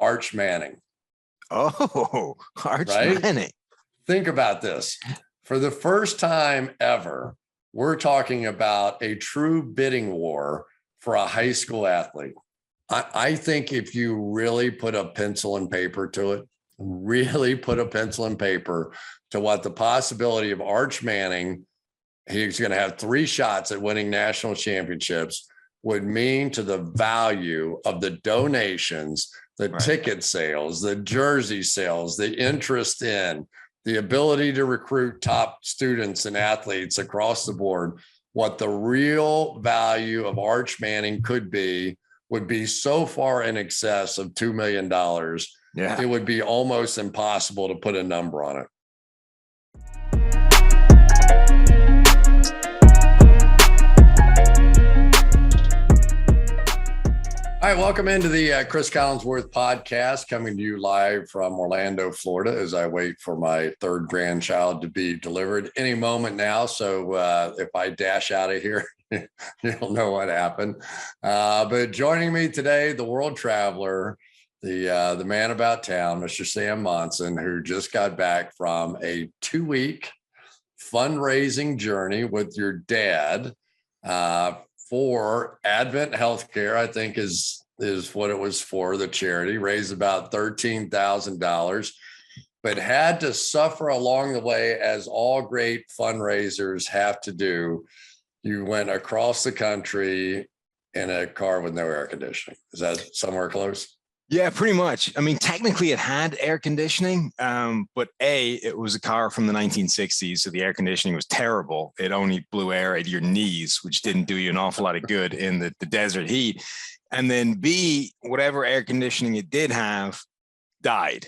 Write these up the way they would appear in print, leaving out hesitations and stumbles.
Arch Manning. Oh, Arch right? Manning. Think about this. For the first time ever, we're talking about a true bidding war for a high school athlete. I think if you really put a pencil and paper to it, really put a pencil and paper to what the possibility of Arch Manning, he's going to have 3 shots at winning national championships, would mean to the value of the donations, the ticket sales, the jersey sales, the interest in, the ability to recruit top students and athletes across the board, what the real value of Arch Manning could be would be so far in excess of $2 million. Yeah. It would be almost impossible to put a number on it. All right, welcome into the Cris Collinsworth podcast, coming to you live from Orlando, Florida, as I wait for my 3rd grandchild to be delivered any moment now. So if I dash out of here, you'll know what happened. But joining me today, the world traveler, the man about town, Mr. Sam Monson, who just got back from a 2-week fundraising journey with your dad for Advent Healthcare, I think is what it was for, the charity, raised about $13,000, but had to suffer along the way, as all great fundraisers have to do. You went across the country in a car with no air conditioning. Is that somewhere close? Yeah, pretty much. I mean, technically it had air conditioning, but it was a car from the 1960s, so the air conditioning was terrible. It only blew air at your knees, which didn't do you an awful lot of good in the desert heat. And then B, whatever air conditioning it did have died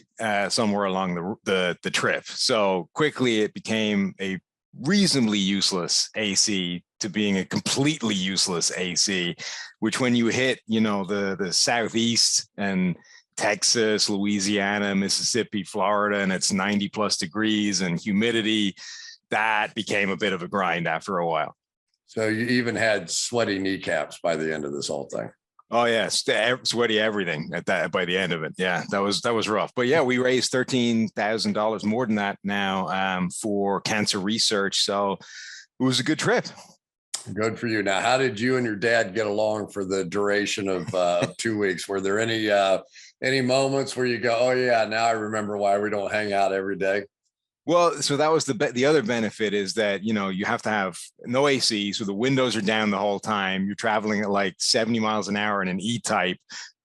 somewhere along the trip. So quickly it became a reasonably useless AC to being a completely useless AC, which when you hit, the Southeast and Texas, Louisiana, Mississippi, Florida, and it's 90 plus degrees and humidity, that became a bit of a grind after a while. So you even had sweaty kneecaps by the end of this whole thing. Oh yeah, sweaty everything by the end of it. Yeah, that was rough. But yeah, we raised $13,000 more than that now for cancer research. So it was a good trip. Good for you. Now, how did you and your dad get along for the duration of 2 weeks? Were there any moments where you go, oh yeah, now I remember why we don't hang out every day? Well, so that was the other benefit is that, you have to have no AC. So the windows are down the whole time. You're traveling at like 70 miles an hour in an E-type.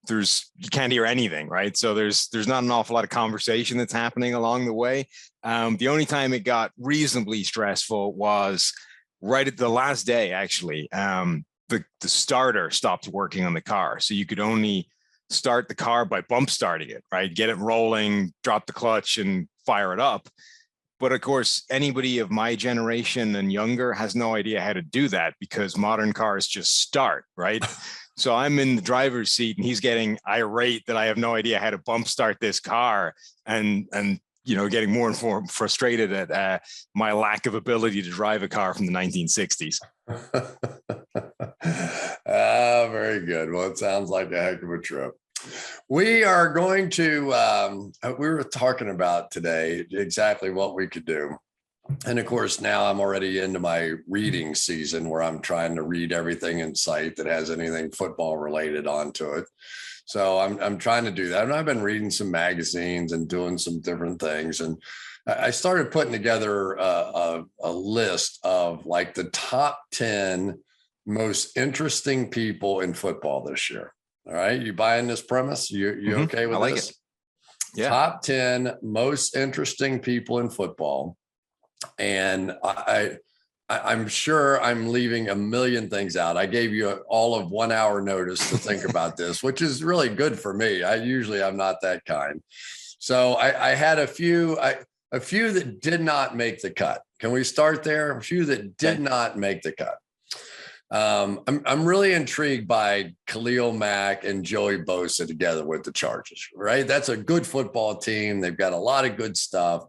You can't hear anything, right? So there's not an awful lot of conversation that's happening along the way. The only time it got reasonably stressful was right at the last day, actually. The starter stopped working on the car. So you could only start the car by bump starting it, right? Get it rolling, drop the clutch and fire it up. But of course, anybody of my generation and younger has no idea how to do that because modern cars just start, right? So I'm in the driver's seat and he's getting irate that I have no idea how to bump start this car and getting more and more frustrated at my lack of ability to drive a car from the 1960s. Very good. Well, it sounds like a heck of a trip. We are going to, we were talking about today exactly what we could do. And of course, now I'm already into my reading season where I'm trying to read everything in sight that has anything football related onto it. So I'm trying to do that. And I've been reading some magazines and doing some different things. And I started putting together a list of like the top 10 most interesting people in football this year. All right. You buying this premise? You okay with like this? It. Yeah. Top 10 most interesting people in football. And I'm sure I'm leaving a million things out. I gave you all of 1 hour notice to think about this, which is really good for me. I'm not that kind. So I had a few that did not make the cut. Can we start there? A few that did not make the cut. I'm really intrigued by Khalil Mack and Joey Bosa together with the Chargers, right? That's a good football team. They've got a lot of good stuff.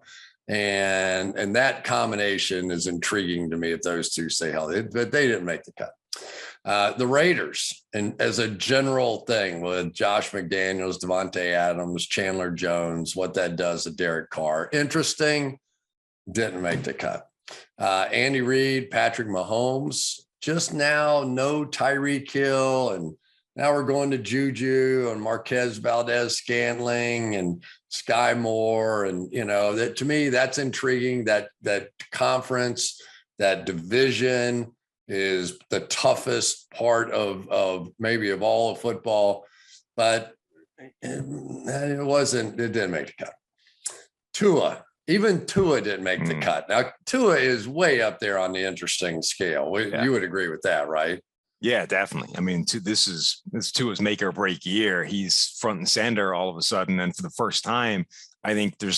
And that combination is intriguing to me if those two stay healthy, but they didn't make the cut. The Raiders, and as a general thing with Josh McDaniels, Devontae Adams, Chandler Jones, what that does to Derek Carr. Interesting, didn't make the cut. Andy Reid, Patrick Mahomes, just now, no Tyreek Hill, and now we're going to Juju and Marquez Valdez-Scantling and Sky Moore. And, that to me, that's intriguing. That conference, that division is the toughest part of maybe of all of football, but it didn't make the cut. Even Tua didn't make the cut. Now, Tua is way up there on the interesting scale. You would agree with that, right? Yeah, definitely. I mean, this is Tua's make or break year. He's front and center all of a sudden. And for the first time, I think there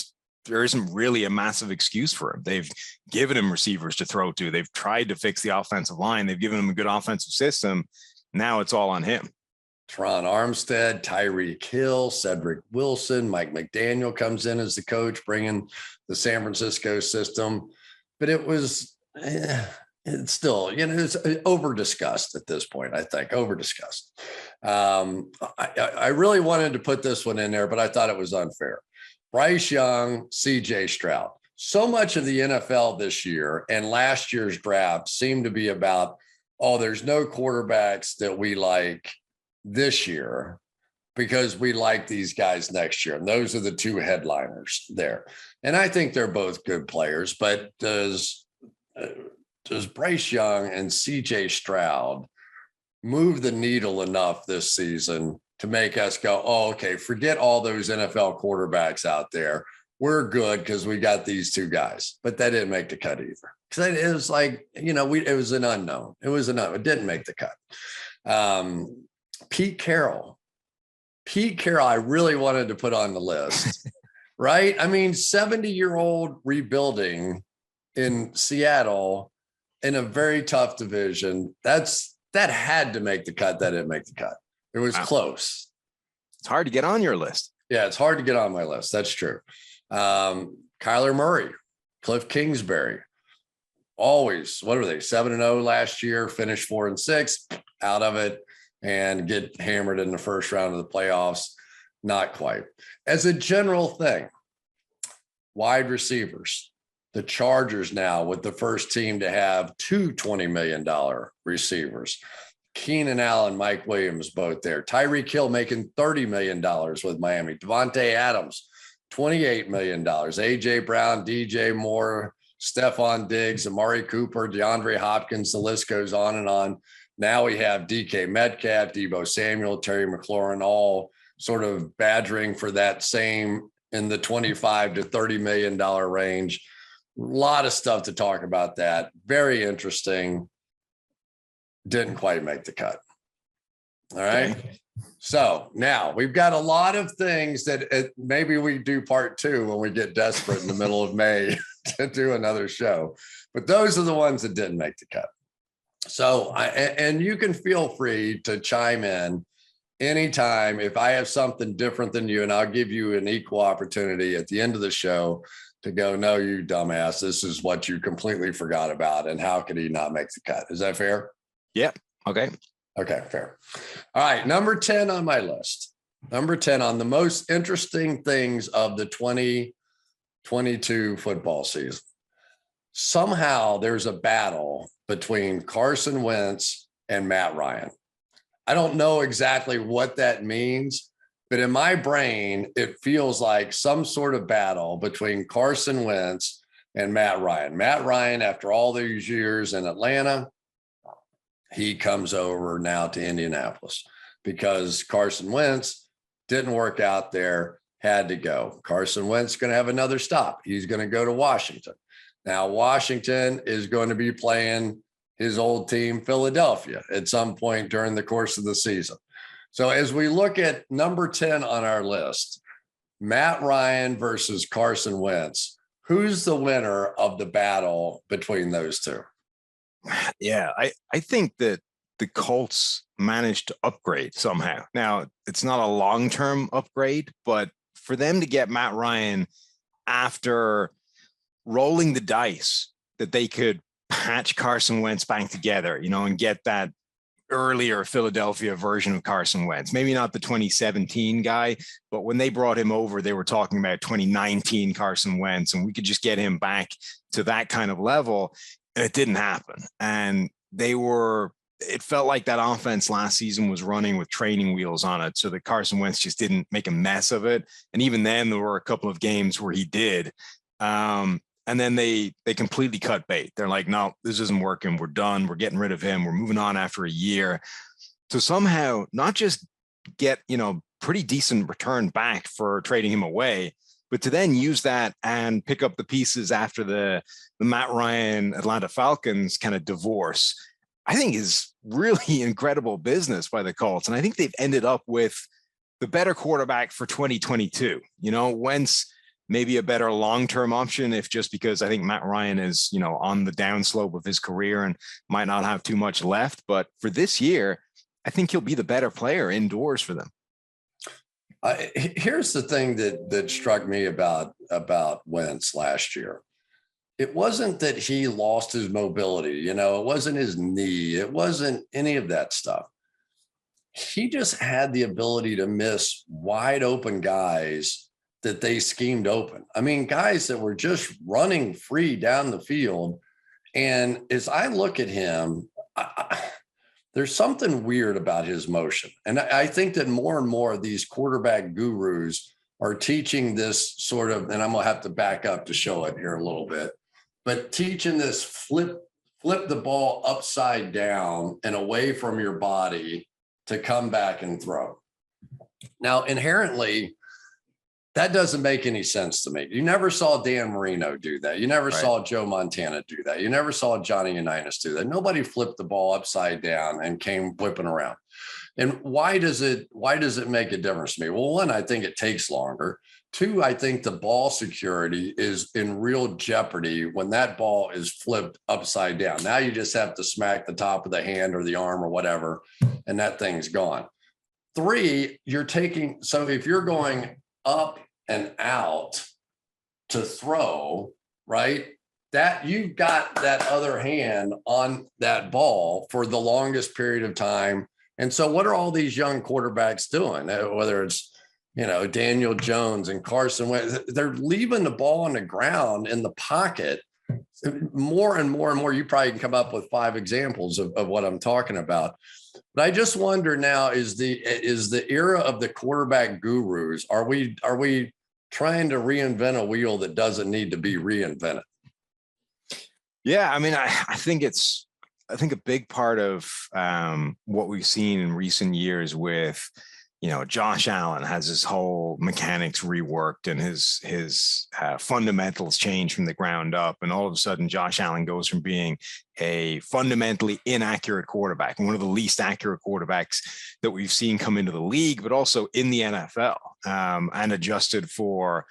isn't really a massive excuse for him. They've given him receivers to throw to. They've tried to fix the offensive line. They've given him a good offensive system. Now it's all on him. Teron Armstead, Tyreek Hill, Cedric Wilson, Mike McDaniel comes in as the coach, bringing the San Francisco system. But it was, it's still, it's over-discussed at this point, I think, over-discussed. I really wanted to put this one in there, but I thought it was unfair. Bryce Young, CJ Stroud. So much of the NFL this year and last year's draft seemed to be about, there's no quarterbacks that we like this year because we like these guys next year. And those are the two headliners there. And I think they're both good players, but does Bryce Young and CJ Stroud move the needle enough this season to make us go, okay, forget all those NFL quarterbacks out there. We're good because we got these two guys. But that didn't make the cut either. Because it was like, it was an unknown. It didn't make the cut. Pete Carroll, I really wanted to put on the list, right? I mean, 70-year-old rebuilding in Seattle in a very tough division. That had to make the cut. That didn't make the cut. It was close. It's hard to get on your list. Yeah, it's hard to get on my list. That's true. Kyler Murray, Cliff Kingsbury, always, what were they, 7-0 last year, finished 4-6, out of it, and get hammered in the first round of the playoffs. Not quite. As a general thing, wide receivers, the Chargers now with the first team to have two $20 million receivers. Keenan Allen, Mike Williams, both there. Tyreek Hill making $30 million with Miami. Devontae Adams, $28 million. A.J. Brown, DJ Moore, Stephon Diggs, Amari Cooper, DeAndre Hopkins, the list goes on and on. Now we have DK Metcalf, Deebo Samuel, Terry McLaurin, all sort of badgering for that same in the $25 to $30 million range. A lot of stuff to talk about that. Very interesting. Didn't quite make the cut. All right. Okay. So now we've got a lot of things that maybe we do part two when we get desperate in the middle of May to do another show. But those are the ones that didn't make the cut. So, and you can feel free to chime in anytime if I have something different than you, and I'll give you an equal opportunity at the end of the show to go, no, you dumbass, this is what you completely forgot about. And how could he not make the cut? Is that fair? Yeah. Okay. Okay, fair. All right. Number 10 on my list. Number 10 on the most interesting things of the 2022 football season. Somehow there's a battle between Carson Wentz and Matt Ryan. I don't know exactly what that means, but in my brain, it feels like some sort of battle between Carson Wentz and Matt Ryan. Matt Ryan, after all these years in Atlanta, he comes over now to Indianapolis because Carson Wentz didn't work out there, had to go. Carson Wentz is going to have another stop. He's going to go to Washington. Now, Washington is going to be playing his old team, Philadelphia, at some point during the course of the season. So as we look at number 10 on our list, Matt Ryan versus Carson Wentz, who's the winner of the battle between those two? Yeah, I think that the Colts managed to upgrade somehow. Now, it's not a long-term upgrade, but for them to get Matt Ryan after rolling the dice that they could patch Carson Wentz back together, and get that earlier Philadelphia version of Carson Wentz. Maybe not the 2017 guy, but when they brought him over, they were talking about 2019 Carson Wentz, and we could just get him back to that kind of level. And it didn't happen. And it felt like that offense last season was running with training wheels on it, so that Carson Wentz just didn't make a mess of it. And even then, there were a couple of games where he did. And then they completely cut bait. They're like, no, this isn't working. We're done. We're getting rid of him. We're moving on after a year. To somehow not just get, pretty decent return back for trading him away, but to then use that and pick up the pieces after the Matt Ryan Atlanta Falcons kind of divorce, I think is really incredible business by the Colts. And I think they've ended up with the better quarterback for 2022. Wentz maybe a better long-term option, if just because I think Matt Ryan is, on the downslope of his career and might not have too much left. But for this year, I think he'll be the better player indoors for them. Here's the thing that struck me about Wentz last year. It wasn't that he lost his mobility, it wasn't his knee. It wasn't any of that stuff. He just had the ability to miss wide open guys that they schemed open. I mean, guys that were just running free down the field. And as I look at him, there's something weird about his motion. And I think that more and more of these quarterback gurus are teaching this sort of, and I'm going to have to back up to show it here a little bit, but teaching this flip the ball upside down and away from your body to come back and throw. Now, inherently, that doesn't make any sense to me. You never saw Dan Marino do that. You never saw Joe Montana do that. You never saw Johnny Unitas do that. Nobody flipped the ball upside down and came whipping around. And why does it make a difference to me? Well, one, I think it takes longer. Two, I think the ball security is in real jeopardy when that ball is flipped upside down. Now you just have to smack the top of the hand or the arm or whatever, and that thing's gone. Three, so if you're going up and out to throw, right? That you've got that other hand on that ball for the longest period of time. And so what are all these young quarterbacks doing? Whether it's, Daniel Jones and Carson Wentz, they're leaving the ball on the ground in the pocket more and more and more. You probably can come up with 5 examples of what I'm talking about. But I just wonder now, is the era of the quarterback gurus, are we trying to reinvent a wheel that doesn't need to be reinvented? Yeah, I mean, I think a big part of what we've seen in recent years with, Josh Allen has his whole mechanics reworked and his fundamentals changed from the ground up. And all of a sudden, Josh Allen goes from being a fundamentally inaccurate quarterback, one of the least accurate quarterbacks that we've seen come into the league, but also in the NFL, and adjusted for,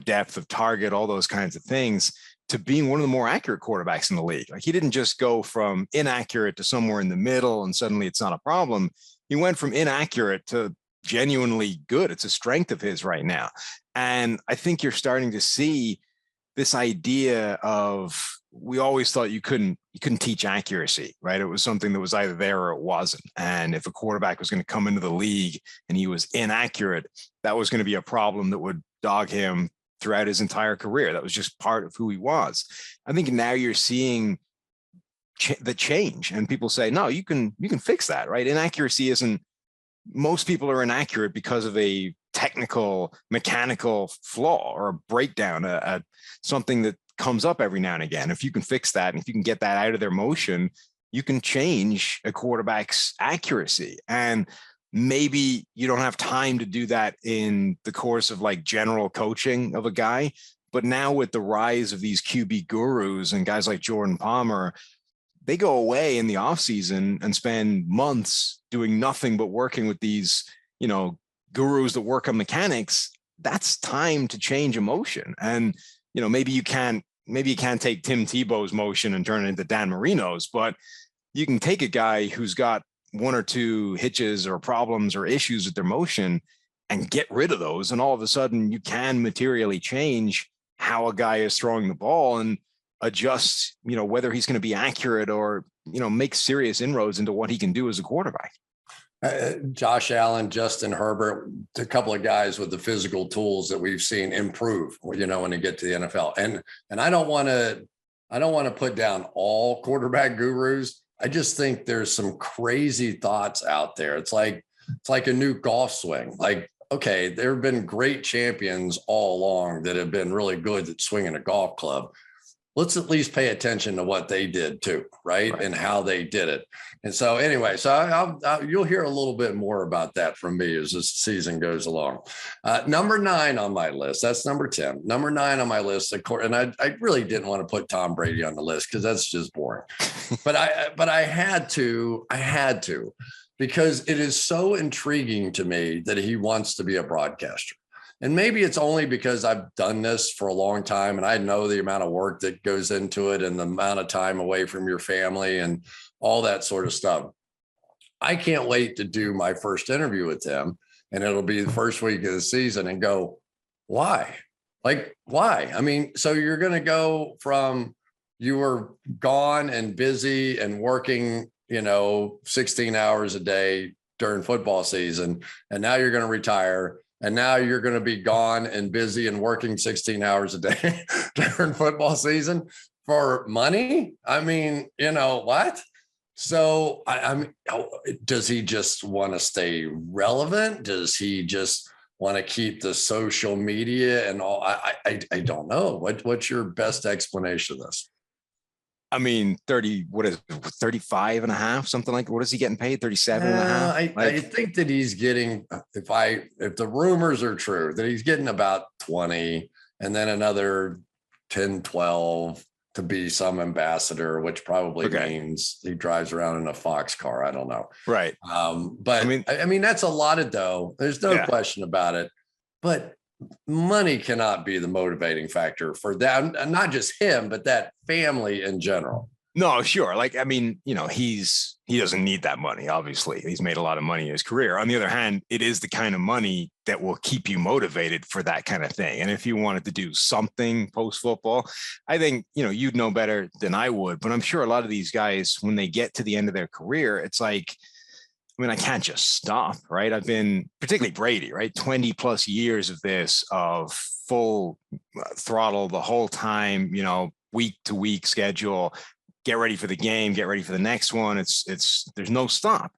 depth of target, all those kinds of things, to being one of the more accurate quarterbacks in the league. Like, he didn't just go from inaccurate to somewhere in the middle and suddenly it's not a problem. He went from inaccurate to genuinely good. It's a strength of his right now. And I think you're starting to see this idea of, we always thought you couldn't teach accuracy, right? It was something that was either there or it wasn't. And if a quarterback was going to come into the league and he was inaccurate, that was going to be a problem that would dog him throughout his entire career. That was just part of who he was. I think now you're seeing the change, and people say, no, you can fix that, right? Inaccuracy isn't, most people are inaccurate because of a technical, mechanical flaw or a breakdown, something that comes up every now and again. If you can fix that, and if you can get that out of their motion, you can change a quarterback's accuracy. And maybe you don't have time to do that in the course of like general coaching of a guy. But now with the rise of these QB gurus and guys like Jordan Palmer, they go away in the offseason and spend months doing nothing but working with these, gurus that work on mechanics. That's time to change a motion. And, maybe you can't take Tim Tebow's motion and turn it into Dan Marino's, but you can take a guy who's got 1 or 2 hitches or problems or issues with their motion and get rid of those. And all of a sudden you can materially change how a guy is throwing the ball and adjust, whether he's going to be accurate or make serious inroads into what he can do as a quarterback. Josh Allen, Justin Herbert, a couple of guys with the physical tools that we've seen improve, when they get to the NFL. And I don't want to put down all quarterback gurus. I just think there's some crazy thoughts out there. It's like a new golf swing. Like, okay, there have been great champions all along that have been really good at swinging a golf club. Let's at least pay attention to what they did too, right? And how they did it. And so anyway, so you'll hear a little bit more about that from me as this season goes along. Number 9 on my list, that's number 10. Number 9 on my list, and I really didn't want to put Tom Brady on the list because that's just boring. but I had to, because it is so intriguing to me that he wants to be a broadcaster. And maybe it's only because I've done this for a long time and I know the amount of work that goes into it and the amount of time away from your family and all that sort of stuff. I can't wait to do my first interview with him, and it'll be the first week of the season, and go, why? Like, why? I mean, so you're going to go from you were gone and busy and working, 16 hours a day during football season, and now you're going to retire. And now you're going to be gone and busy and working 16 hours a day during football season for money. I mean, what? So I mean, does he just want to stay relevant? Does he just want to keep the social media and all? I don't know. What's your best explanation of this? I mean, 35 and a half, something like, what is he getting paid? 37 and a half? I think that he's getting, if the rumors are true, that he's getting about 20 and then another 10, 12 to be some ambassador, which probably means he drives around in a Fox car. I don't know. Right. But I mean, that's a lot of dough. There's no question about it, but money cannot be the motivating factor for that. And not just him, but that family in general. No, sure. Like, I mean, he doesn't need that money. Obviously, he's made a lot of money in his career. On the other hand, it is the kind of money that will keep you motivated for that kind of thing. And if you wanted to do something post football, I think, you'd know better than I would, but I'm sure a lot of these guys, when they get to the end of their career, it's like, I mean, I can't just stop, right? I've been, particularly Brady, right? 20 plus years of this, of full throttle the whole time, week to week schedule, get ready for the game, get ready for the next one. There's no stop.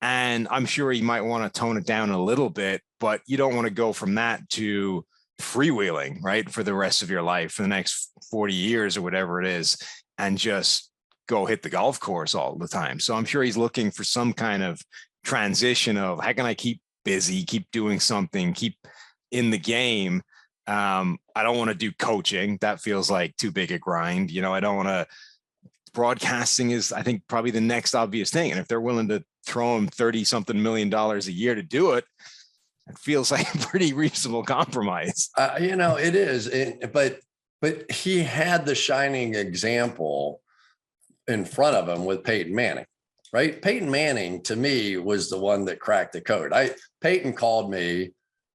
And I'm sure you might want to tone it down a little bit, but you don't want to go from that to freewheeling, right? For the rest of your life, for the next 40 years or whatever it is, and just go hit the golf course all the time. So I'm sure he's looking for some kind of transition of, how can I keep busy, keep doing something, keep in the game. I don't want to do coaching. That feels like too big a grind. I don't want to, broadcasting is, I think, probably the next obvious thing. And if they're willing to throw him $30-something million a year to do it, it feels like a pretty reasonable compromise. It is. But he had the shining example in front of him with Peyton Manning, right? Peyton Manning, to me, was the one that cracked the code. Peyton called me,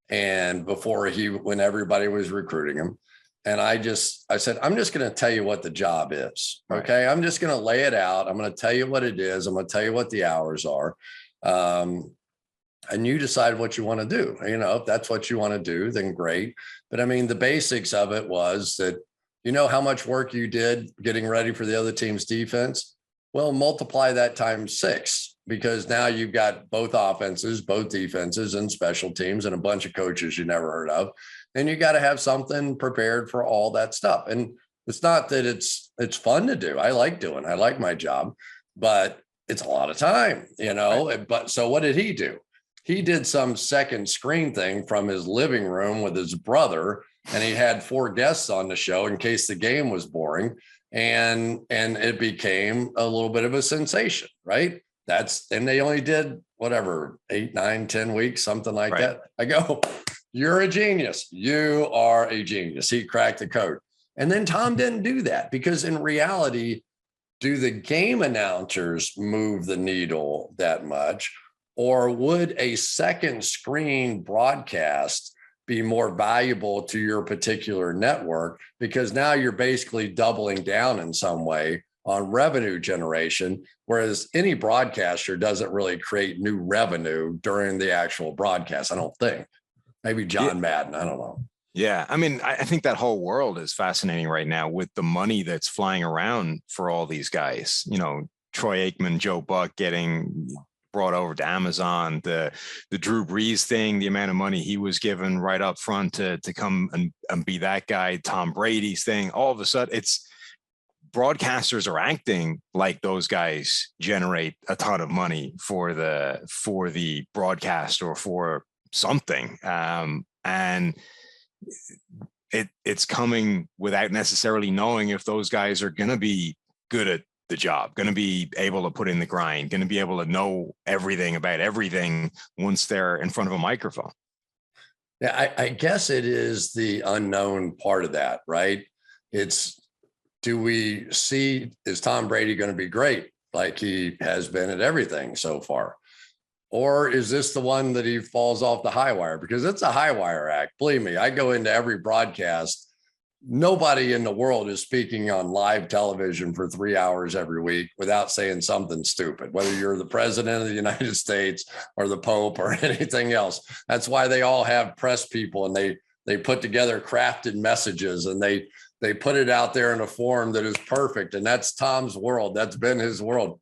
and when everybody was recruiting him, and I said, I'm just going to tell you what the job is. Okay. Right. I'm just going to lay it out. I'm going to tell you what it is. I'm going to tell you what the hours are. And you decide what you want to do. If that's what you want to do, then great. But I mean, the basics of it was that, how much work you did getting ready for the other team's defense? Well, multiply that times 6, because now you've got both offenses, both defenses, and special teams, and a bunch of coaches you never heard of. And you got to have something prepared for all that stuff. And it's not that it's fun to do. I like my job, but it's a lot of time, Right. But so what did he do? He did some second screen thing from his living room with his brother, and he had 4 guests on the show in case the game was boring. And it became a little bit of a sensation, right? And they only did whatever, 8, 9, 10 weeks, something like that. I go, you're a genius. You are a genius. He cracked the code. And then Tom didn't do that, because in reality, do the game announcers move the needle that much? Or would a second screen broadcast be more valuable to your particular network? Because now you're basically doubling down in some way on revenue generation, whereas any broadcaster doesn't really create new revenue during the actual broadcast. I don't think. Maybe John Madden. I don't know. Yeah. I mean, I think that whole world is fascinating right now with the money that's flying around for all these guys. You know, Troy Aikman, Joe Buck getting brought over to Amazon, the Drew Brees thing, the amount of money he was given right up front to come and be that guy, Tom Brady's thing. All of a sudden, it's broadcasters are acting like those guys generate a ton of money for the broadcast or for something. And it's coming without necessarily knowing if those guys are going to be good at the job, going to be able to put in the grind, going to be able to know everything about everything once they're in front of a microphone. Yeah, I guess it is the unknown part of that, right? It's, do we see, is Tom Brady going to be great like he has been at everything so far? Or is this the one that he falls off the high wire? Because it's a high wire act. Believe me, I go into every broadcast. Nobody in the world is speaking on live television for 3 hours every week without saying something stupid, whether you're the president of the United States or the Pope or anything else. That's why they all have press people, and they put together crafted messages, and they put it out there in a form that is perfect. And that's Tom's world. That's been his world.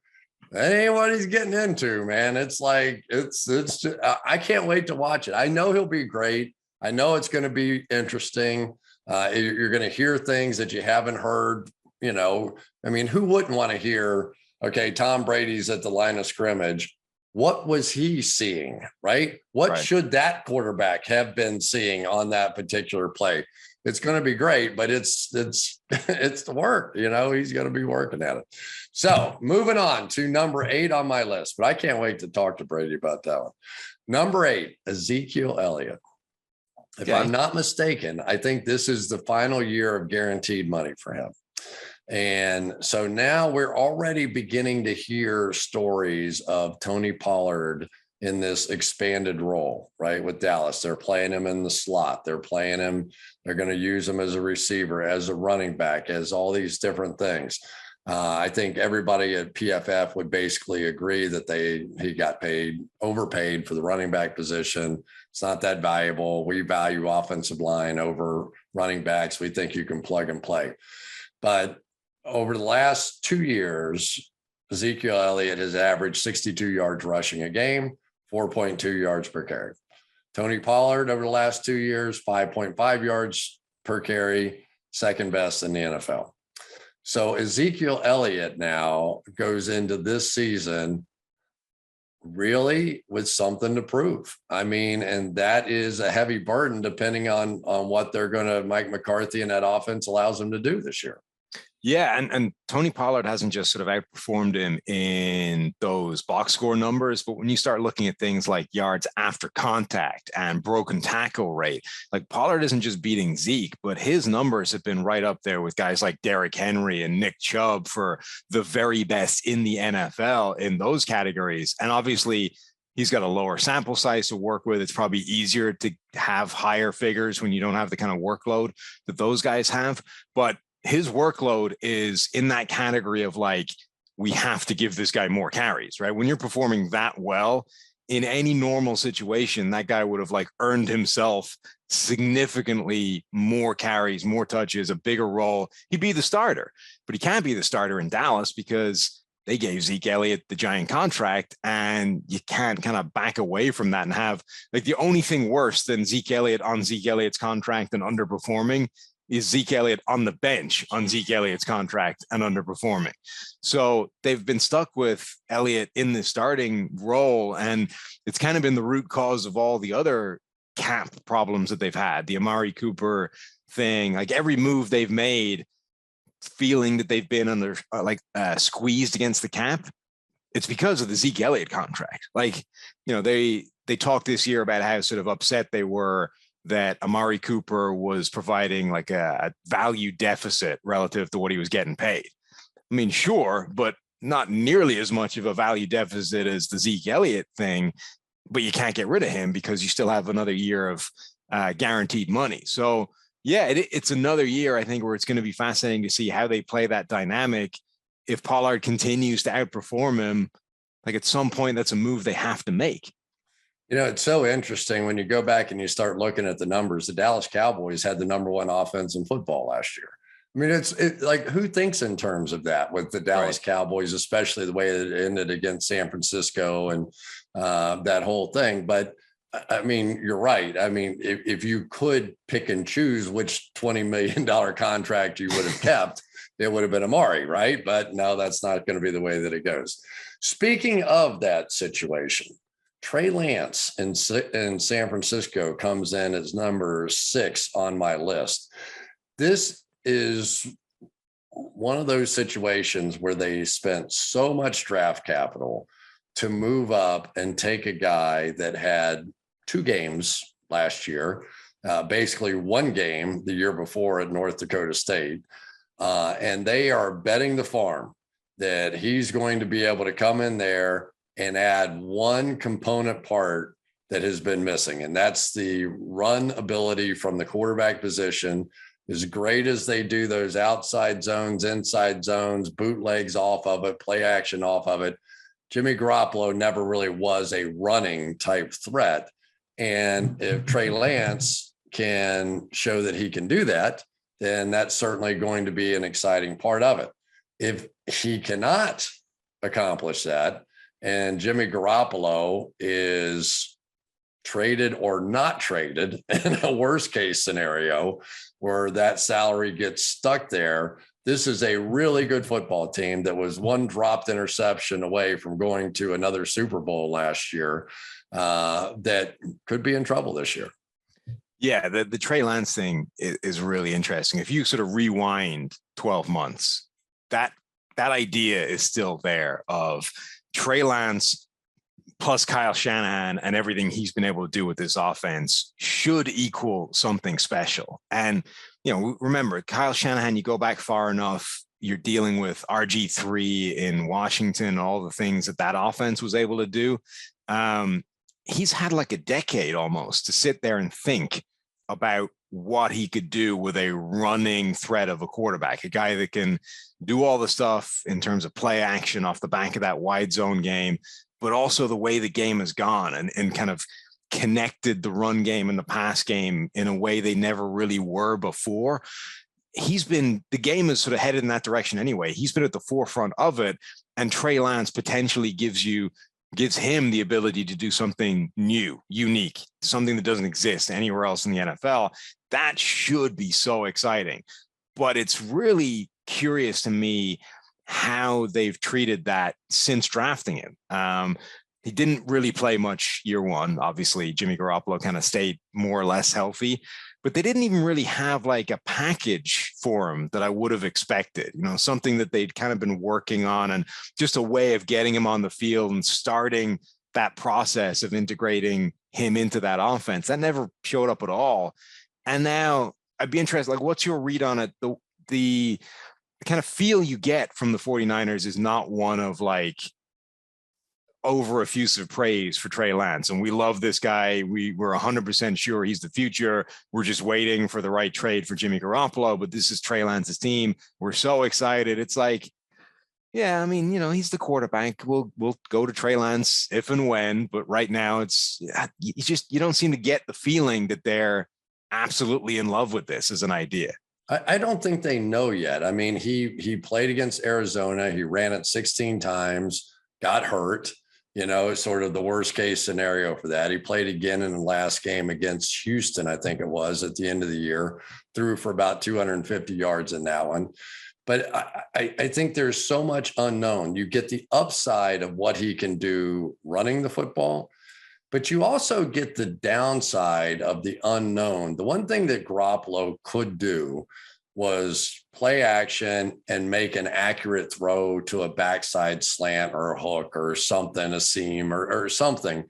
That ain't what he's getting into, man. It's like, it's just, I can't wait to watch it. I know he'll be great. I know it's going to be interesting. You're going to hear things that you haven't heard, you know. I mean, who wouldn't want to hear, okay, Tom Brady's at the line of scrimmage. What was he seeing, right? What should that quarterback have been seeing on that particular play? It's going to be great, but it's the work, you know, he's going to be working at it. So moving on to number 8 on my list, but I can't wait to talk to Brady about that one. Number 8, Ezekiel Elliott. If I'm not mistaken, I think this is the final year of guaranteed money for him. And so now we're already beginning to hear stories of Tony Pollard in this expanded role, right? With Dallas, they're playing him in the slot. They're playing him. They're going to use him as a receiver, as a running back, as all these different things. I think everybody at PFF would basically agree that he got overpaid for the running back position. It's not that valuable. We value offensive line over running backs. We think you can plug and play. But over the last 2 years, Ezekiel Elliott has averaged 62 yards rushing a game, 4.2 yards per carry. Tony Pollard over the last 2 years, 5.5 yards per carry, second best in the NFL. So Ezekiel Elliott now goes into this season really with something to prove. I mean, and that is a heavy burden depending on what they're going to, Mike McCarthy and that offense allows them to do this year. Yeah, and Tony Pollard hasn't just sort of outperformed him in those box score numbers, but when you start looking at things like yards after contact and broken tackle rate, like Pollard isn't just beating Zeke, but his numbers have been right up there with guys like Derrick Henry and Nick Chubb for the very best in the NFL in those categories. And obviously, he's got a lower sample size to work with. It's probably easier to have higher figures when you don't have the kind of workload that those guys have. But his workload is in that category of like, we have to give this guy more carries, right? When you're performing that well in any normal situation, that guy would have like earned himself significantly more carries, more touches, a bigger role. He'd be the starter, but he can't be the starter in Dallas because they gave Zeke Elliott the giant contract, and you can't kind of back away from that and have like the only thing worse than Zeke Elliott on Zeke Elliott's contract and underperforming is Zeke Elliott on the bench on Zeke Elliott's contract and underperforming. So they've been stuck with Elliott in the starting role, and it's kind of been the root cause of all the other cap problems that they've had. The Amari Cooper thing, like every move they've made, feeling that they've been under squeezed against the cap, it's because of the Zeke Elliott contract. Like, you know, they talked this year about how sort of upset they were that Amari Cooper was providing like a value deficit relative to what he was getting paid. I mean, sure, but not nearly as much of a value deficit as the Zeke Elliott thing, but you can't get rid of him because you still have another year of guaranteed money. So yeah, it's another year, I think, where it's going to be fascinating to see how they play that dynamic. if Pollard continues to outperform him, like at some point, that's a move they have to make. It's so interesting when you go back and you start looking at the numbers. The Dallas Cowboys had the number one offense in football last year. I mean, it's like, who thinks in terms of that with the Dallas Cowboys, especially the way it ended against San Francisco and that whole thing. But I mean, you're right. I mean, if you could pick and choose which $20 million contract you would have kept, it would have been Amari, right? But no, that's not going to be the way that it goes. Speaking of that situation, Trey Lance in San Francisco comes in as number 6 on my list. This is one of those situations where they spent so much draft capital to move up and take a guy that had 2 games last year, basically 1 game the year before at North Dakota State. And they are betting the farm that he's going to be able to come in there and add one component part that has been missing. And that's the run ability from the quarterback position. As great as they do those outside zones, inside zones, bootlegs off of it, play action off of it, Jimmy Garoppolo never really was a running type threat. And if Trey Lance can show that he can do that, then that's certainly going to be an exciting part of it. If he cannot accomplish that, and Jimmy Garoppolo is traded or not traded in a worst case scenario where that salary gets stuck there, this is a really good football team that was one dropped interception away from going to another Super Bowl last year that could be in trouble this year. Yeah, the Trey Lance thing is really interesting. If you sort of rewind 12 months, that idea is still there of Trey Lance plus Kyle Shanahan and everything he's been able to do with this offense should equal something special. And, remember, Kyle Shanahan, you go back far enough, you're dealing with RG3 in Washington, all the things that offense was able to do. He's had like a decade almost to sit there and think about what he could do with a running threat of a quarterback, a guy that can do all the stuff in terms of play action off the back of that wide zone game, but also the way the game has gone and kind of connected the run game and the pass game in a way they never really were before. The game is sort of headed in that direction anyway. He's been at the forefront of it, and Trey Lance potentially gives him the ability to do something new, unique, something that doesn't exist anywhere else in the NFL. That should be so exciting. But it's really curious to me how they've treated that since drafting him. He didn't really play much year one. Obviously, Jimmy Garoppolo kind of stayed more or less healthy, but they didn't even really have like a package for him that I would have expected, something that they'd kind of been working on and just a way of getting him on the field and starting that process of integrating him into that offense. That never showed up at all. And now I'd be interested, like, what's your read on it? The kind of feel you get from the 49ers is not one of like over effusive praise for Trey Lance. And we love this guy. We're 100% sure he's the future. We're just waiting for the right trade for Jimmy Garoppolo, but this is Trey Lance's team. We're so excited. It's like, yeah, I mean, he's the quarterback. We'll go to Trey Lance if and when, but right now you don't seem to get the feeling that they're absolutely in love with this as an idea. I don't think they know yet. I mean, he played against Arizona. He ran it 16 times, got hurt, sort of the worst case scenario for that. He played again in the last game against Houston, I think it was, at the end of the year, threw for about 250 yards in that one. But I think there's so much unknown. You get the upside of what he can do running the football, but you also get the downside of the unknown. The one thing that Garoppolo could do was play action and make an accurate throw to a backside slant or a hook or something, a seam or something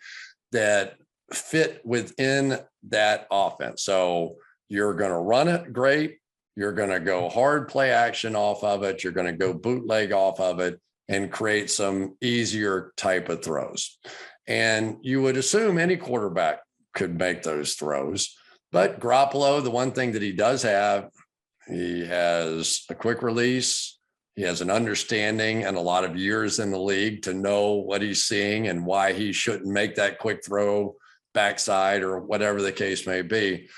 that fit within that offense. So you're going to run it great. You're going to go hard play action off of it. You're going to go bootleg off of it and create some easier type of throws. And you would assume any quarterback could make those throws. But Garoppolo, the one thing that he does have, he has a quick release. He has an understanding and a lot of years in the league to know what he's seeing and why he shouldn't make that quick throw backside or whatever the case may be.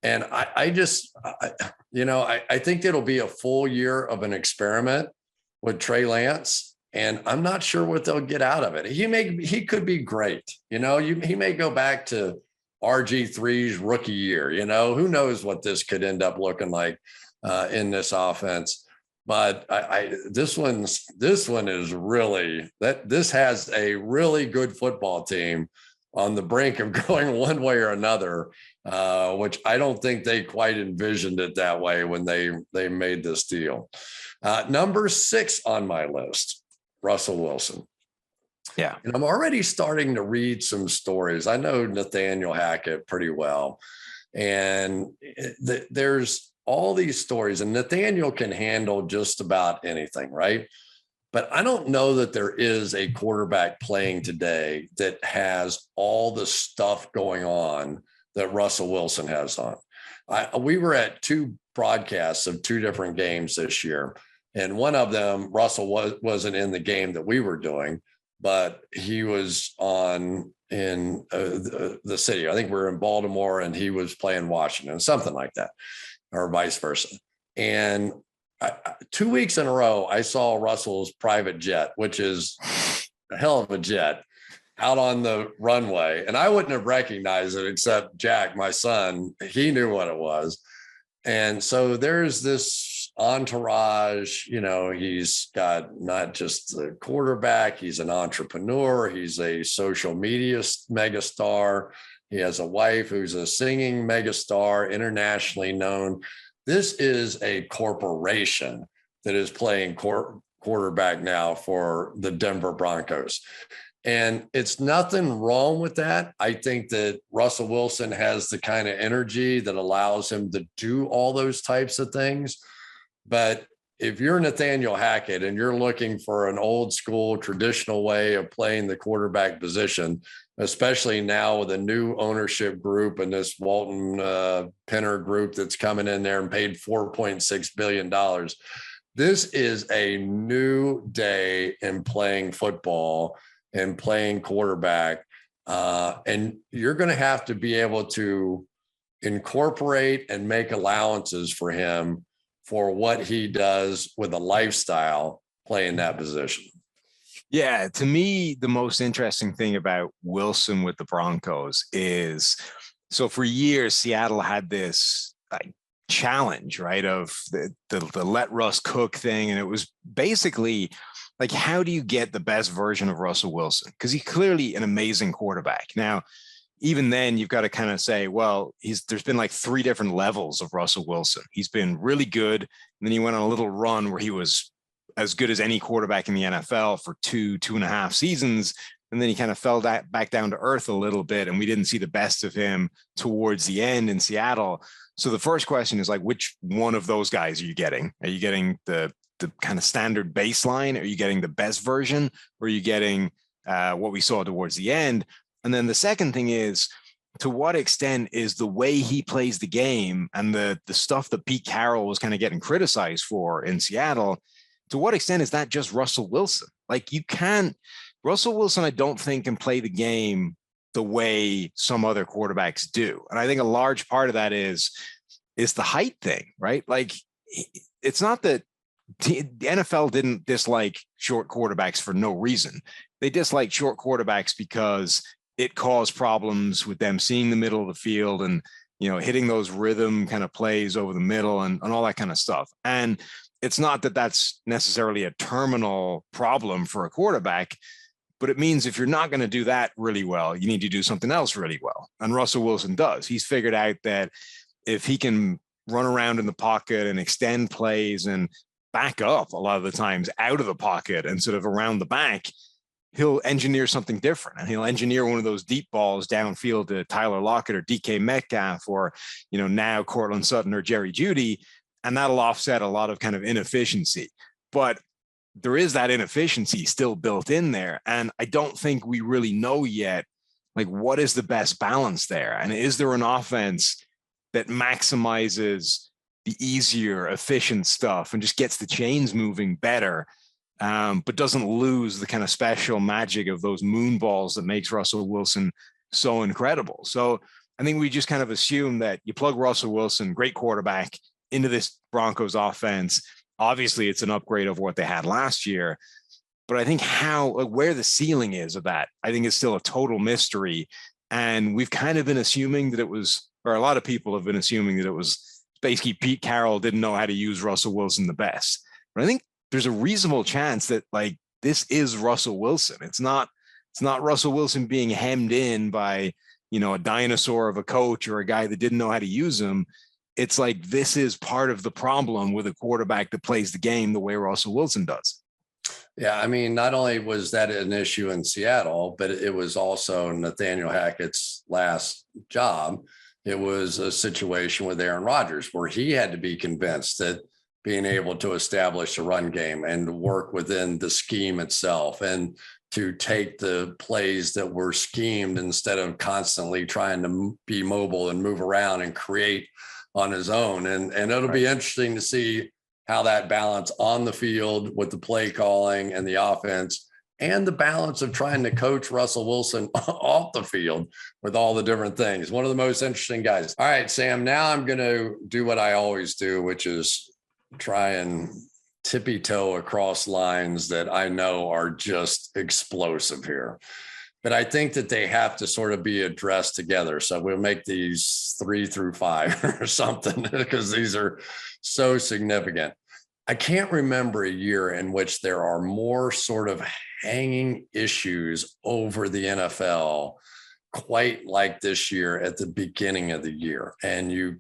And I think it'll be a full year of an experiment with Trey Lance, and I'm not sure what they'll get out of it. He could be great. He may go back to RG3's rookie year. Who knows what this could end up looking like in this offense. But this one is really this has a really good football team on the brink of going one way or another, which I don't think they quite envisioned it that way when they made this deal. Number 6 on my list, Russell Wilson. Yeah. And I'm already starting to read some stories. I know Nathaniel Hackett pretty well. And there's all these stories, and Nathaniel can handle just about anything, right? But I don't know that there is a quarterback playing today that has all the stuff going on that Russell Wilson has on. We were at 2 broadcasts of 2 different games this year. And one of them, Russell wasn't in the game that we were doing, but he was on in the city. I think we were in Baltimore and he was playing Washington, something like that, or vice versa. And 2 weeks in a row, I saw Russell's private jet, which is a hell of a jet, out on the runway. And I wouldn't have recognized it except Jack, my son. He knew what it was. And so there's this entourage. He's got not just the quarterback, he's an entrepreneur, he's a social media megastar. He has a wife who's a singing megastar, internationally known. This is a corporation that is playing quarterback now for the Denver Broncos. And it's nothing wrong with that. I think that Russell Wilson has the kind of energy that allows him to do all those types of things. But if you're Nathaniel Hackett and you're looking for an old school traditional way of playing the quarterback position, especially now with a new ownership group and this Walton Penner group that's coming in there and paid $4.6 billion, this is a new day in playing football and playing quarterback. And you're going to have to be able to incorporate and make allowances for him for what he does with a lifestyle playing that position. Yeah, to me, the most interesting thing about Wilson with the Broncos is, so for years, Seattle had this challenge, right, of the let Russ cook thing. And it was basically like, how do you get the best version of Russell Wilson? Because he's clearly an amazing quarterback. Now, even then, you've got to kind of say, well, there's been like 3 different levels of Russell Wilson. He's been really good. And then he went on a little run where he was as good as any quarterback in the NFL for 2.5 seasons. And then he kind of fell back down to earth a little bit. And we didn't see the best of him towards the end in Seattle. So the first question is like, which one of those guys are you getting? Are you getting the kind of standard baseline? Are you getting the best version? Or are you getting what we saw towards the end? And then the second thing is, to what extent is the way he plays the game and the stuff that Pete Carroll was kind of getting criticized for in Seattle, to what extent is that just Russell Wilson? Like, Russell Wilson, I don't think can play the game the way some other quarterbacks do. And I think a large part of that is the height thing, right? Like, it's not that the NFL didn't dislike short quarterbacks for no reason. They disliked short quarterbacks because it caused problems with them seeing the middle of the field and, hitting those rhythm kind of plays over the middle and all that kind of stuff. And it's not that that's necessarily a terminal problem for a quarterback, but it means if you're not going to do that really well, you need to do something else really well. And Russell Wilson does. He's figured out that if he can run around in the pocket and extend plays and back up a lot of the times out of the pocket instead of around the back, he'll engineer something different. And he'll engineer one of those deep balls downfield to Tyler Lockett or DK Metcalf or, now Cortland Sutton or Jerry Jeudy. And that'll offset a lot of kind of inefficiency. But there is that inefficiency still built in there. And I don't think we really know yet, like, what is the best balance there? And is there an offense that maximizes the easier, efficient stuff and just gets the chains moving better, but doesn't lose the kind of special magic of those moon balls that makes Russell Wilson so incredible. So I think we just kind of assume that you plug Russell Wilson, great quarterback, into this Broncos offense. Obviously, it's an upgrade over what they had last year. But I think where the ceiling is of that, I think is still a total mystery. And we've kind of been assuming that it was, or a lot of people have been assuming that it was basically Pete Carroll didn't know how to use Russell Wilson the best. But I think there's a reasonable chance that like this is Russell Wilson. It's not Russell Wilson being hemmed in by, a dinosaur of a coach or a guy that didn't know how to use him. It's like this is part of the problem with a quarterback that plays the game the way Russell Wilson does. Yeah, I mean, not only was that an issue in Seattle, but it was also Nathaniel Hackett's last job. It was a situation with Aaron Rodgers where he had to be convinced that being able to establish a run game and work within the scheme itself and to take the plays that were schemed instead of constantly trying to be mobile and move around and create on his own. And it'll be interesting to see how that balance on the field with the play calling and the offense and the balance of trying to coach Russell Wilson off the field with all the different things. One of the most interesting guys. All right, Sam, now I'm going to do what I always do, which is try and tippy toe across lines that I know are just explosive here. But I think that they have to sort of be addressed together. So we'll make these 3 through 5 or something because these are so significant. I can't remember a year in which there are more sort of hanging issues over the NFL quite like this year at the beginning of the year. And you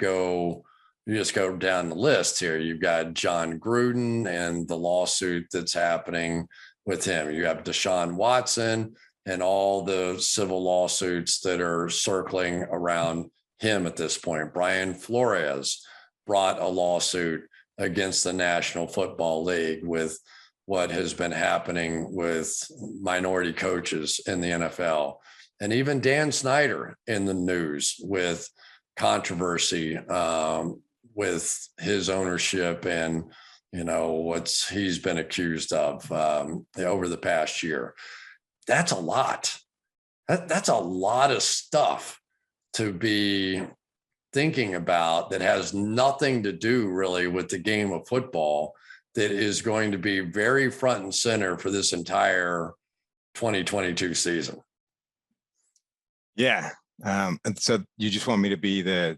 just go down the list here. You've got John Gruden and the lawsuit that's happening with him. You have Deshaun Watson and all the civil lawsuits that are circling around him at this point. Brian Flores brought a lawsuit against the National Football League with what has been happening with minority coaches in the NFL. And even Dan Snyder in the news with controversy with his ownership and, what he's been accused of over the past year. That's a lot. That's a lot of stuff to be thinking about that has nothing to do really with the game of football that is going to be very front and center for this entire 2022 season. Yeah. And so you just want me to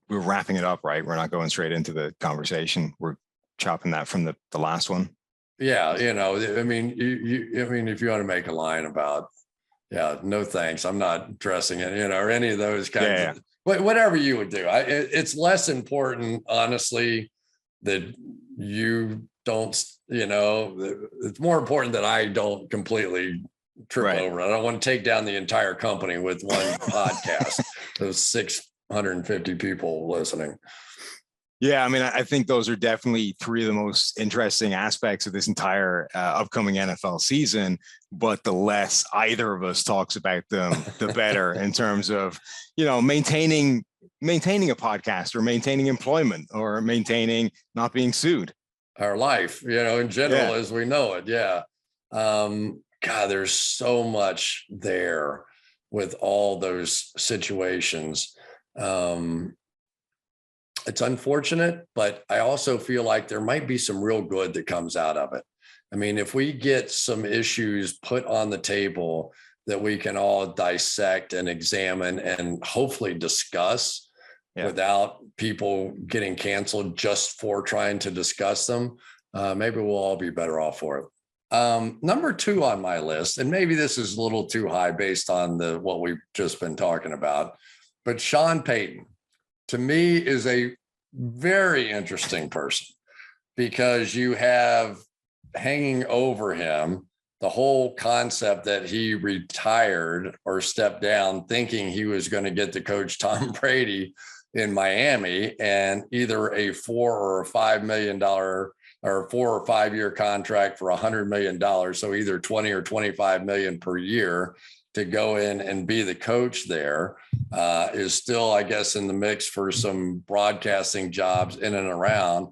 we're wrapping it up, right? We're not going straight into the conversation. We're chopping that from the last one. Yeah. I mean, if you want to make a line about, no thanks, I'm not dressing it, or any of those kinds of, whatever you would do. It's less important, honestly, that you don't, it's more important that I don't completely trip over. I don't want to take down the entire company with one podcast. Those 650 people listening. Yeah, I mean, I think those are definitely 3 of the most interesting aspects of this entire upcoming NFL season. But the less either of us talks about them, the better in terms of, maintaining a podcast or maintaining employment or maintaining not being sued. Our life, in general, as we know it. Yeah. God, there's so much there with all those situations. It's unfortunate, but I also feel like there might be some real good that comes out of it. I mean, if we get some issues put on the table that we can all dissect and examine and hopefully discuss without people getting canceled just for trying to discuss them, maybe we'll all be better off for it. Number 2 on my list, and maybe this is a little too high based on what we've just been talking about, but Sean Payton, to me, is a very interesting person because you have hanging over him the whole concept that he retired or stepped down thinking he was going to get to coach Tom Brady in Miami and either a $4 or $5 million or 4 or 5 year contract for $100 million. So either 20 or 25 million per year to go in and be the coach there, is still, I guess, in the mix for some broadcasting jobs in and around.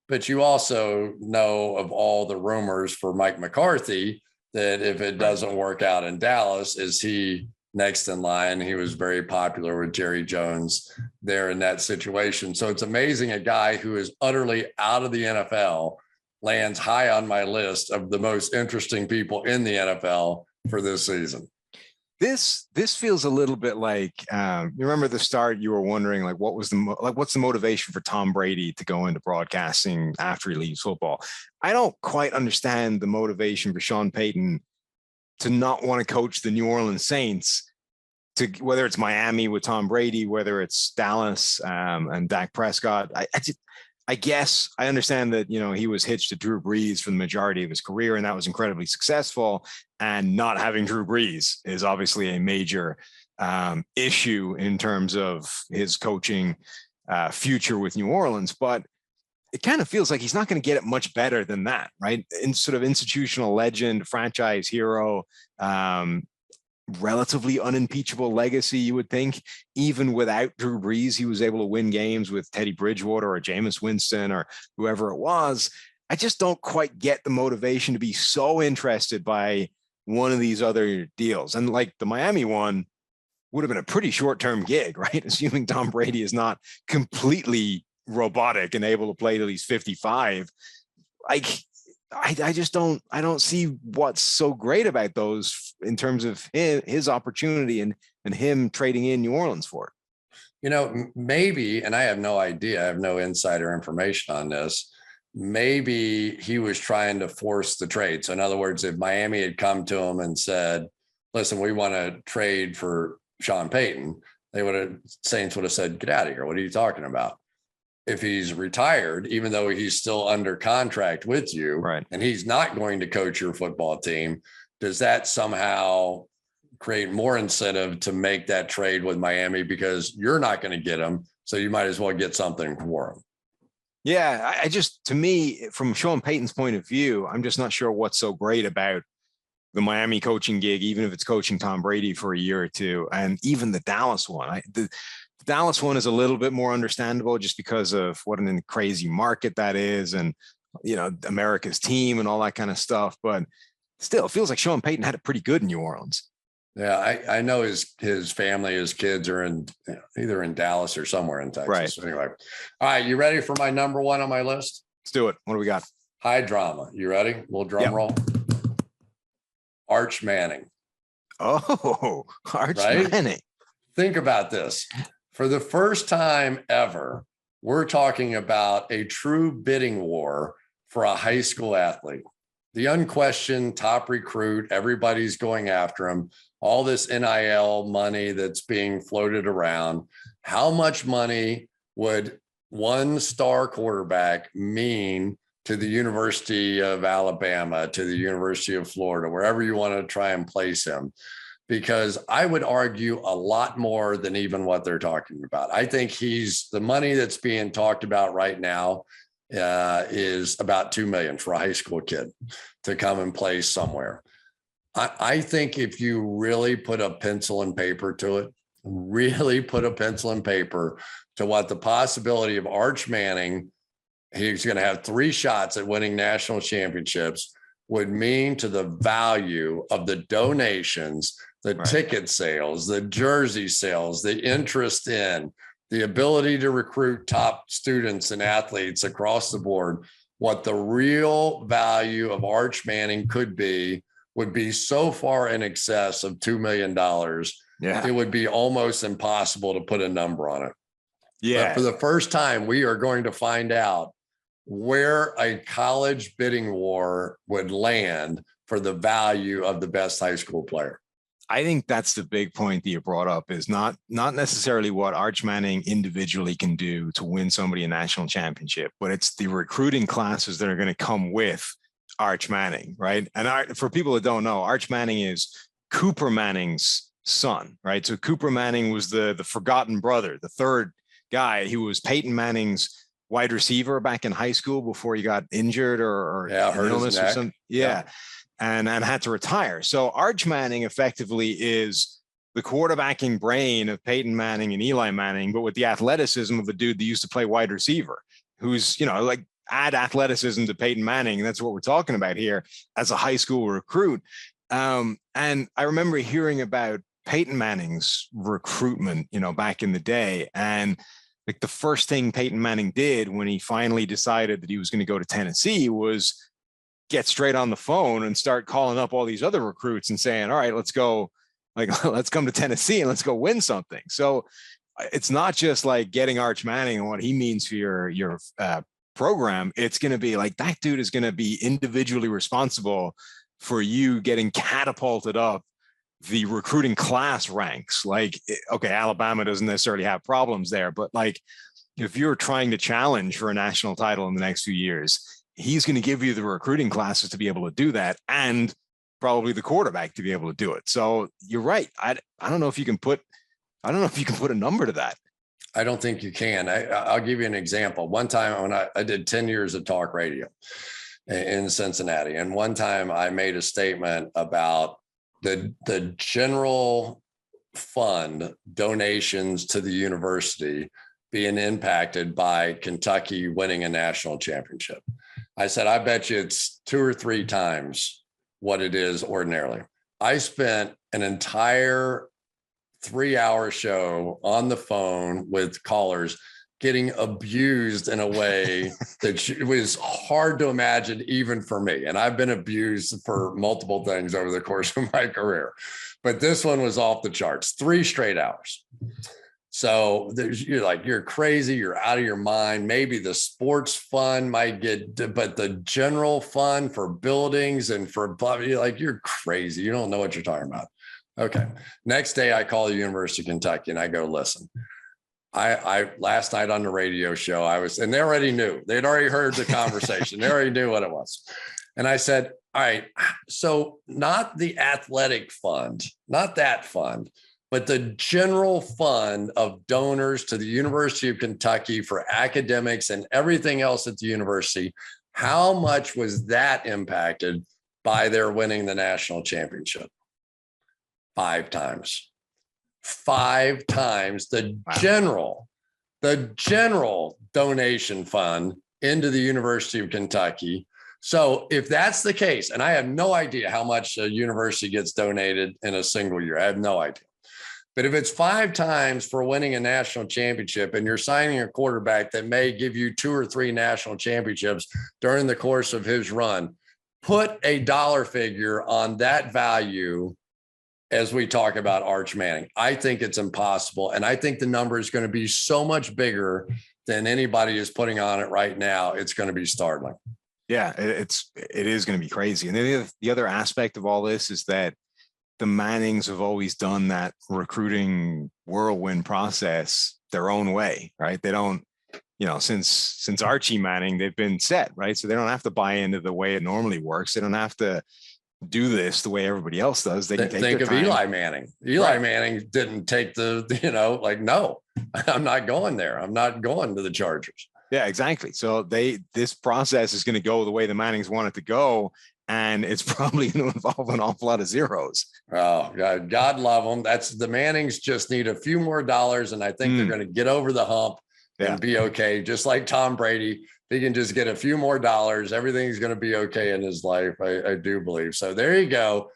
But you also know of all the rumors for Mike McCarthy that if it doesn't work out in Dallas, is he next in line? He was very popular with Jerry Jones there in that situation. So it's amazing a guy who is utterly out of the NFL lands high on my list of the most interesting people in the NFL for this season. This feels a little bit like, you remember the start, you were wondering like, what's the motivation for Tom Brady to go into broadcasting after he leaves football? I don't quite understand the motivation for Sean Payton to not want to coach the New Orleans Saints, to whether it's Miami with Tom Brady, whether it's Dallas and Dak Prescott. I guess I understand that, he was hitched to Drew Brees for the majority of his career, and that was incredibly successful. And not having Drew Brees is obviously a major issue in terms of his coaching future with New Orleans. But it kind of feels like he's not going to get it much better than that, right? In sort of institutional legend, franchise hero, relatively unimpeachable legacy, you would think. Even without Drew Brees, he was able to win games with Teddy Bridgewater or Jameis Winston or whoever it was. I just don't quite get the motivation to be so interested by one of these other deals. And like the Miami one would have been a pretty short-term gig, right? Assuming Tom Brady is not completely robotic and able to play till he's 55. Like, I just don't see what's so great about those in terms of his opportunity and him trading in New Orleans for it. Maybe, and I have no idea, I have no insider information on this. Maybe he was trying to force the trade. So in other words, if Miami had come to him and said, listen, we want to trade for Sean Payton, Saints would have said, get out of here. What are you talking about? If he's retired, even though he's still under contract with you, right, and he's not going to coach your football team, does that somehow create more incentive to make that trade with Miami because you're not going to get him? So you might as well get something for him. Yeah, to me, from Sean Payton's point of view, I'm just not sure what's so great about the Miami coaching gig, even if it's coaching Tom Brady for a year or two, and even the Dallas one. The Dallas one is a little bit more understandable just because of what an crazy market that is, and America's team and all that kind of stuff. But still, it feels like Sean Payton had it pretty good in New Orleans. Yeah, I know his family, his kids are in either in Dallas or somewhere in Texas. Right. So anyway, all right, you ready for my number one on my list? Let's do it. What do we got? High drama. You ready? A little drum roll. Arch Manning. Oh, Arch Manning. Think about this. For the first time ever, we're talking about a true bidding war for a high school athlete. The unquestioned top recruit, everybody's going after him. All this NIL money that's being floated around. How much money would one star quarterback mean to the University of Alabama, to the University of Florida, wherever you want to try and place him? Because I would argue a lot more than even what they're talking about. I think the money that's being talked about right now is about $2 million for a high school kid to come and play somewhere. I think if you really put a pencil and paper to it, to what the possibility of Arch Manning, he's going to have 3 shots at winning national championships, would mean to the value of the donations, the ticket sales, the jersey sales, the interest in, the ability to recruit top students and athletes across the board, what the real value of Arch Manning could be would be so far in excess of $2 million. Yeah. It would be almost impossible to put a number on it. Yeah. But for the first time, we are going to find out where a college bidding war would land for the value of the best high school player. I think that's the big point that you brought up, is not necessarily what Arch Manning individually can do to win somebody a national championship, but it's the recruiting classes that are going to come with Arch Manning, right? And for people that don't know, Arch Manning is Cooper Manning's son, right? So Cooper Manning was the forgotten brother, the third guy. He was Peyton Manning's wide receiver back in high school before he got injured or hurt illness or something. Yeah. and had to retire. So Arch Manning effectively is the quarterbacking brain of Peyton Manning and Eli Manning, but with the athleticism of the dude that used to play wide receiver, who's, like, add athleticism to Peyton Manning. And that's what we're talking about here as a high school recruit. And I remember hearing about Peyton Manning's recruitment, back in the day. And like the first thing Peyton Manning did when he finally decided that he was going to go to Tennessee was get straight on the phone and start calling up all these other recruits and saying, all right, let's go, like, let's come to Tennessee and let's go win something. So it's not just like getting Arch Manning and what he means for your program. It's going to be like, that dude is going to be individually responsible for you getting catapulted up the recruiting class ranks. Like, okay, Alabama doesn't necessarily have problems there, but like, if you're trying to challenge for a national title in the next few years, he's going to give you the recruiting classes to be able to do that, and probably the quarterback to be able to do it. So you're right. I don't know if you can put a number to that. I don't think you can. I'll give you an example. One time when I did 10 years of talk radio in Cincinnati, and one time I made a statement about the general fund donations to the university being impacted by Kentucky winning a national championship. I said, I bet you it's 2 or 3 times what it is ordinarily. I spent an entire 3-hour show on the phone with callers getting abused in a way that it was hard to imagine even for me. And I've been abused for multiple things over the course of my career, but this one was off the charts, 3 straight hours. So you're like, you're crazy, you're out of your mind. Maybe the sports fund might get, but the general fund for buildings and for, you're crazy. You don't know what you're talking about. Okay. Next day I call the University of Kentucky and I go, listen, I last night on the radio show, and they already knew, they'd already heard the conversation. They already knew what it was. And I said, all right, so not the athletic fund, not that fund, but the general fund of donors to the University of Kentucky for academics and everything else at the university. How much was that impacted by their winning the national championship? 5 times. 5 times the general donation fund into the University of Kentucky. So if that's the case, and I have no idea how much a university gets donated in a single year, I have no idea. But if it's 5 times for winning a national championship and you're signing a quarterback that may give you 2 or 3 national championships during the course of his run, put a dollar figure on that value as we talk about Arch Manning. I think it's impossible. And I think the number is going to be so much bigger than anybody is putting on it right now. It's going to be startling. Yeah, it is going to be crazy. And then the other aspect of all this is that the Mannings have always done that recruiting whirlwind process their own way, right? They don't, since Archie Manning, they've been set, right? So they don't have to buy into the way it normally works. They don't have to do this the way everybody else does. They can think of Eli Manning. Eli Manning didn't take no, I'm not going there. I'm not going to the Chargers. Yeah, exactly. So this process is going to go the way the Mannings want it to go. And it's probably going to involve an awful lot of zeros. Oh, God love them. The Mannings just need a few more dollars. And I think they're going to get over the hump and be okay. Just like Tom Brady, he can just get a few more dollars. Everything's going to be okay in his life. I do believe. So there you go.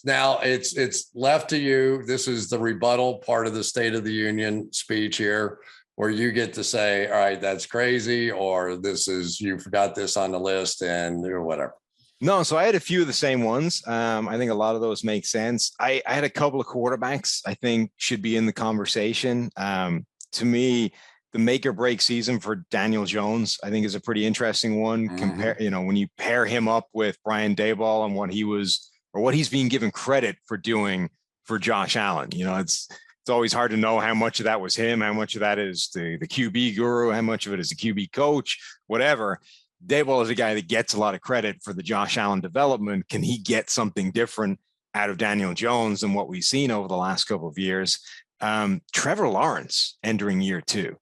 Now it's left to you. This is the rebuttal part of the State of the Union speech here, where you get to say, all right, that's crazy, or you forgot this on the list or whatever. No, so I had a few of the same ones. I think a lot of those make sense. I had a couple of quarterbacks I think should be in the conversation. To me, the make or break season for Daniel Jones, I think, is a pretty interesting one. Mm-hmm. When you pair him up with Brian Daboll and what he's being given credit for doing for Josh Allen. It's always hard to know how much of that was him, how much of that is the QB guru, how much of it is the QB coach, whatever. Daboll is a guy that gets a lot of credit for the Josh Allen development. Can he get something different out of Daniel Jones than what we've seen over the last couple of years? Trevor Lawrence entering year 2.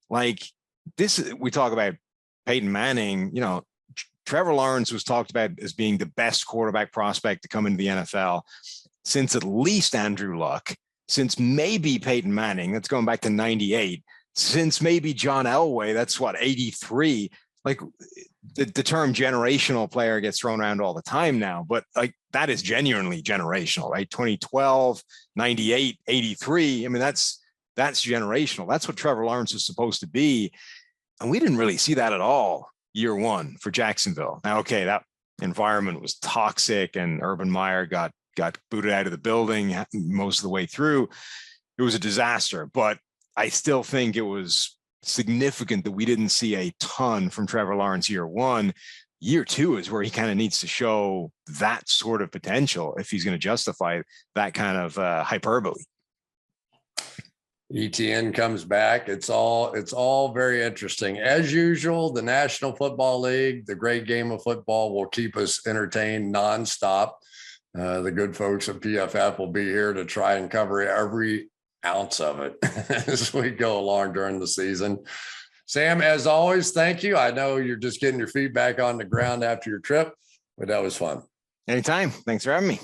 Like this, we talk about Peyton Manning, Trevor Lawrence was talked about as being the best quarterback prospect to come into the NFL since at least Andrew Luck, since maybe Peyton Manning, that's going back to 98, since maybe John Elway, that's what, 83. Like the term generational player gets thrown around all the time now, but like that is genuinely generational, right? 2012, 98, 83. I mean, that's generational. That's what Trevor Lawrence is supposed to be. And we didn't really see that at all year one for Jacksonville. Now, okay, that environment was toxic and Urban Meyer got booted out of the building most of the way through. It was a disaster, but I still think it was significant that we didn't see a ton from Trevor Lawrence year one. Year two is where he kind of needs to show that sort of potential if he's going to justify that kind of hyperbole. ETN comes back. It's all very interesting. As usual, the National Football League, the great game of football, will keep us entertained nonstop. The good folks at PFF will be here to try and cover every ounce of it as we go along during the season. Sam, as always, thank you. I know you're just getting your feet back on the ground after your trip, but that was fun. Anytime. Thanks for having me.